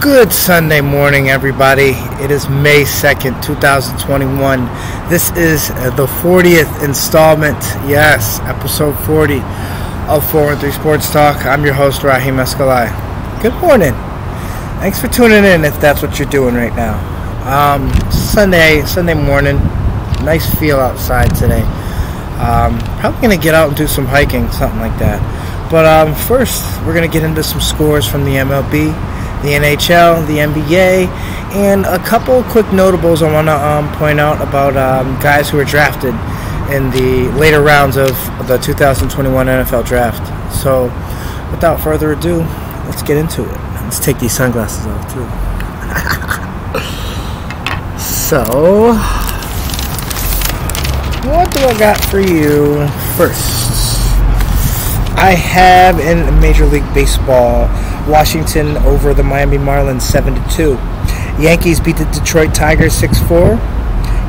Good Sunday morning, everybody. It is May 2nd, 2021. This is the 40th installment, yes, episode 40 of 413 Sports Talk. I'm your host, Rahim Escalay. Good morning. Thanks for tuning in if that's what you're doing right now. Sunday morning. Nice feel outside today. Probably going to get out and do some hiking, something like that. But first, we're going to get into some scores from the MLB, the NHL, the NBA, and a couple quick notables I want to point out about guys who were drafted in the later rounds of the 2021 NFL Draft. So, without further ado, let's get into it. Let's take these sunglasses off, too. So, what do I got for you first? I have in Major League Baseball, Washington over the Miami Marlins 7-2. Yankees beat the Detroit Tigers 6-4.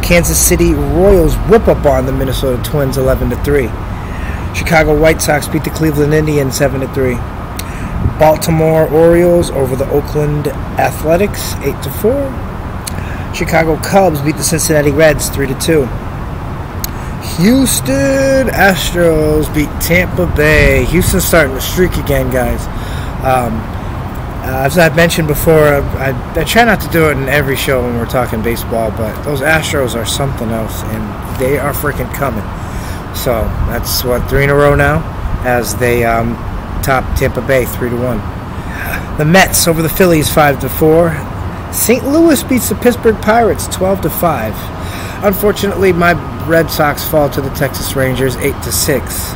Kansas City Royals whoop up on the Minnesota Twins 11-3. Chicago White Sox beat the Cleveland Indians 7-3. Baltimore Orioles over the Oakland Athletics 8-4. Chicago Cubs beat the Cincinnati Reds 3-2. Houston Astros beat Tampa Bay. Houston's starting to streak again, guys. As I've mentioned before, I try not to do it in every show when we're talking baseball, but those Astros are something else, and they are freaking coming. So that's, 3 in a row now, as they top Tampa Bay 3-1. The Mets over the Phillies 5-4. St. Louis beats the Pittsburgh Pirates 12-5. Unfortunately, my Red Sox fall to the Texas Rangers 8-6,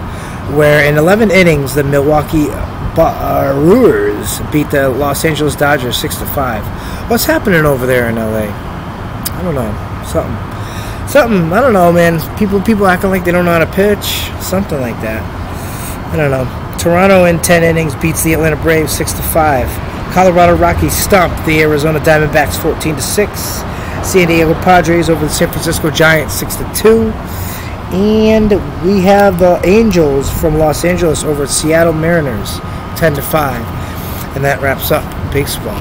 where in 11 innings the Milwaukee Brewers beat the Los Angeles Dodgers 6-5. What's happening over there in LA? I don't know. Something. I don't know, man. People acting like they don't know how to pitch. Something like that. I don't know. Toronto in 10 innings beats the Atlanta Braves 6-5. Colorado Rockies stomp the Arizona Diamondbacks 14-6. San Diego Padres over the San Francisco Giants 6-2. And we have the Angels from Los Angeles over Seattle Mariners 10-5. And that wraps up baseball.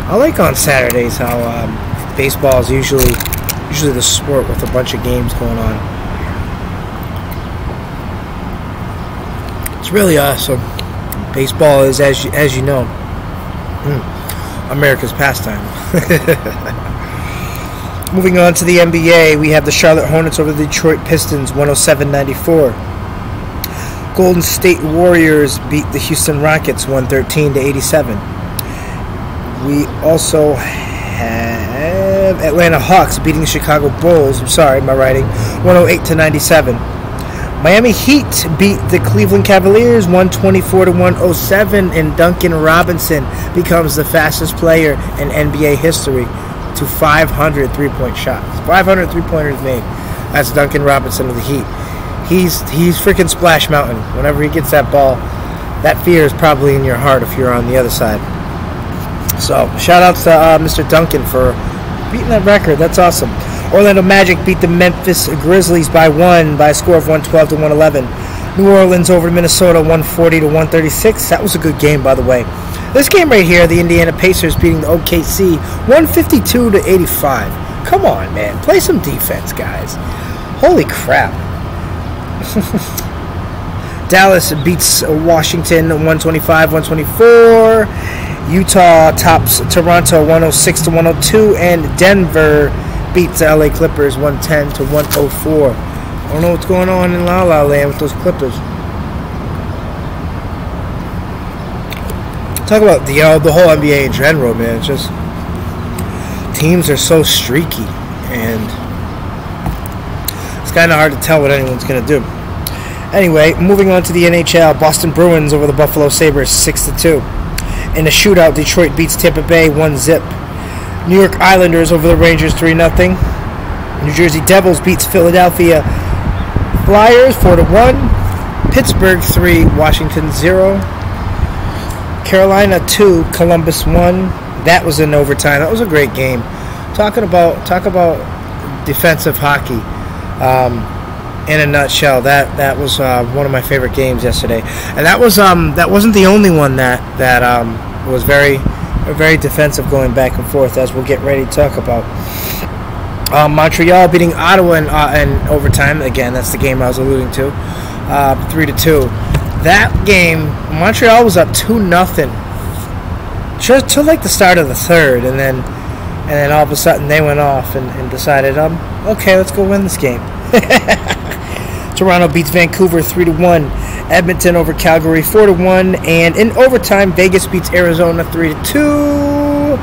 I like on Saturdays how baseball is usually the sport with a bunch of games going on. It's really awesome. Baseball is, as you know, America's pastime. Moving on to the NBA, we have the Charlotte Hornets over the Detroit Pistons, 107-94. Golden State Warriors beat the Houston Rockets, 113-87. We also have Atlanta Hawks beating the Chicago Bulls, 108-97. Miami Heat beat the Cleveland Cavaliers, 124-107, and Duncan Robinson becomes the fastest player in NBA history to 500 three-point shots. 500 three-pointers made. That's Duncan Robinson of the Heat. He's freaking Splash Mountain. Whenever he gets that ball, that fear is probably in your heart if you're on the other side. So, shout-outs to Mr. Duncan for beating that record. That's awesome. Orlando Magic beat the Memphis Grizzlies by a score of 112-111. New Orleans over Minnesota 140-136. That was a good game, by the way. This game right here, the Indiana Pacers beating the OKC 152-85. Come on, man. Play some defense, guys. Holy crap. Dallas beats Washington 125-124. Utah tops Toronto 106-102. And Denver beats the LA Clippers 110-104. I don't know what's going on in La La Land with those Clippers. Talk about the whole NBA in general, man. It's just teams are so streaky, and it's kind of hard to tell what anyone's going to do. Anyway, moving on to the NHL, Boston Bruins over the Buffalo Sabres 6-2. In a shootout, Detroit beats Tampa Bay 1-0. New York Islanders over the Rangers 3-0. New Jersey Devils beats Philadelphia Flyers 4-1. Pittsburgh 3, Washington 0. Carolina 2, Columbus 1. That was in overtime. That was a great game. Talk about defensive hockey. In a nutshell, that was one of my favorite games yesterday, and that wasn't the only one that was very very defensive going back and forth, as we'll get ready to talk about. Montreal beating Ottawa in overtime. Again, that's the game I was alluding to. 3-2. That game, Montreal was up 2-0 just till like the start of the third, and then all of a sudden they went off and decided, okay, let's go win this game. Toronto beats Vancouver 3-1. Edmonton over Calgary 4-1, and in overtime, Vegas beats Arizona 3-2.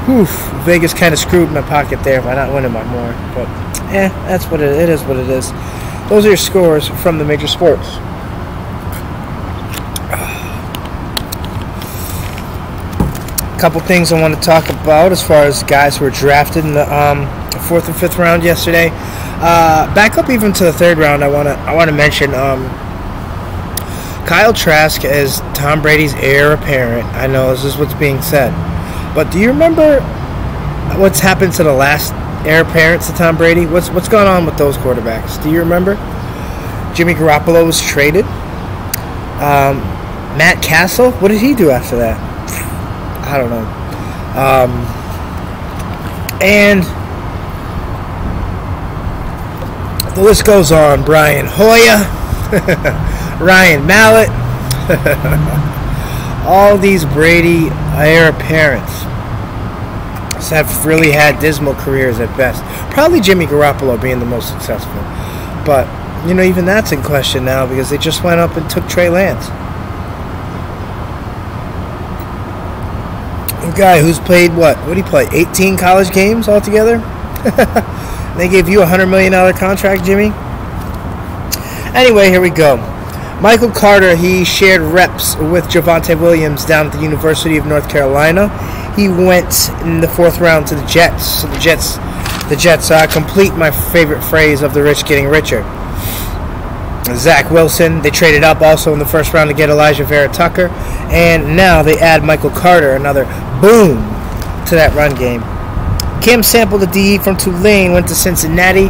Oof, Vegas kind of screwed my pocket there by not winning by more, but that's what it is. What it is. Those are your scores from the major sports. A couple things I want to talk about as far as guys who were drafted in the 4th and 5th round yesterday. Back up even to the 3rd round, I want to mention Kyle Trask as Tom Brady's heir apparent. I know this is what's being said, but do you remember what's happened to the last heir apparents to Tom Brady? What's gone on with those quarterbacks? Do you remember? Jimmy Garoppolo was traded. Matt Castle, what did he do after that? I don't know. And the list goes on. Brian Hoyer, Ryan Mallett, all these Brady heir apparents have really had dismal careers at best. Probably Jimmy Garoppolo being the most successful. But, even that's in question now because they just went up and took Trey Lance. A guy who's played, what did he play, 18 college games altogether? They gave you a $100 million contract, Jimmy? Anyway, here we go. Michael Carter, he shared reps with Javonte Williams down at the University of North Carolina. He went in the 4th round to the Jets. So the Jets complete my favorite phrase of the rich getting richer. Zach Wilson, they traded up also in the 1st round to get Elijah Vera Tucker. And now they add Michael Carter, another boom to that run game. Cam Sample, the DE from Tulane, went to Cincinnati.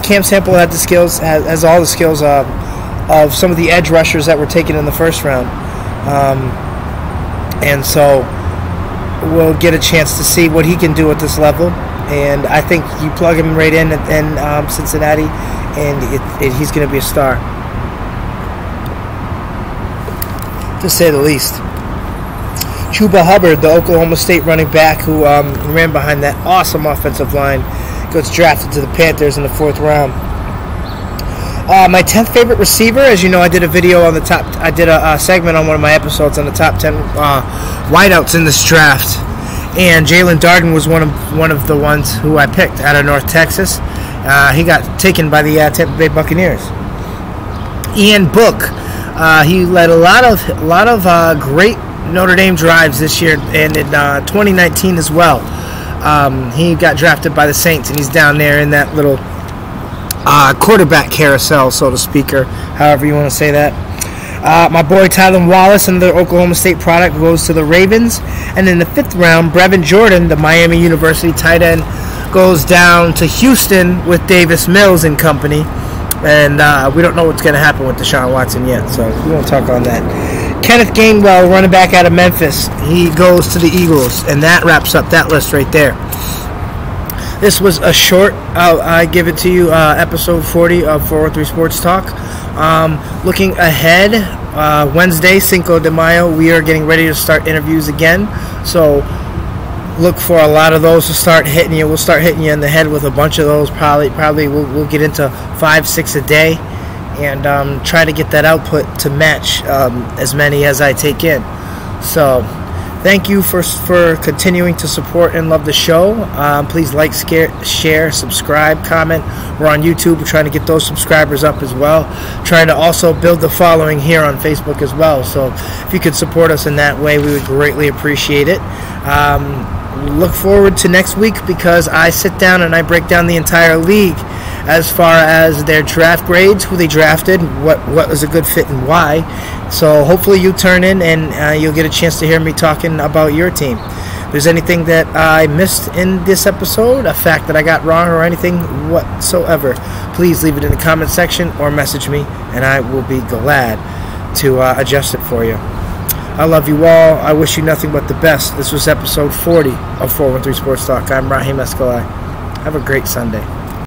Cam Sample had the skills, has all the skills of some of the edge rushers that were taken in the 1st round. And so we'll get a chance to see what he can do at this level. And I think you plug him right in Cincinnati, and he's going to be a star, to say the least. Chuba Hubbard, the Oklahoma State running back who ran behind that awesome offensive line, gets drafted to the Panthers in the 4th round. My 10th favorite receiver, as you know, I did a video on the top. I did a segment on one of my episodes on the top 10 wideouts in this draft, and Jalen Darden was one of the ones who I picked out of North Texas. He got taken by the Tampa Bay Buccaneers. Ian Book, he led a lot of great Notre Dame drives this year, and in 2019 as well. He got drafted by the Saints, and he's down there in that little quarterback carousel, so to speak, or however you want to say that. My boy Tylan Wallace, and the Oklahoma State product, goes to the Ravens. And in the 5th round, Brevin Jordan, the Miami University tight end, goes down to Houston with Davis Mills and company. And we don't know what's going to happen with Deshaun Watson yet, so we won't talk on that. Kenneth Gainwell, running back out of Memphis, he goes to the Eagles. And that wraps up that list right there. This was a short, I give it to you, episode 40 of 403 Sports Talk. Looking ahead, Wednesday, Cinco de Mayo, we are getting ready to start interviews again. So look for a lot of those to start hitting you. We'll start hitting you in the head with a bunch of those. Probably we'll get into 5-6 a day, and try to get that output to match as many as I take in. So thank you for continuing to support and love the show. Please like, share, subscribe, comment. We're on YouTube. We're trying to get those subscribers up as well. Trying to also build the following here on Facebook as well. So if you could support us in that way, we would greatly appreciate it. Look forward to next week, because I sit down and I break down the entire league as far as their draft grades, who they drafted, what was a good fit and why. So hopefully you turn in and you'll get a chance to hear me talking about your team. If there's anything that I missed in this episode, a fact that I got wrong or anything whatsoever, please leave it in the comment section or message me, and I will be glad to adjust it for you. I love you all. I wish you nothing but the best. This was episode 40 of 413 Sports Talk. I'm Raheem Escalay. Have a great Sunday.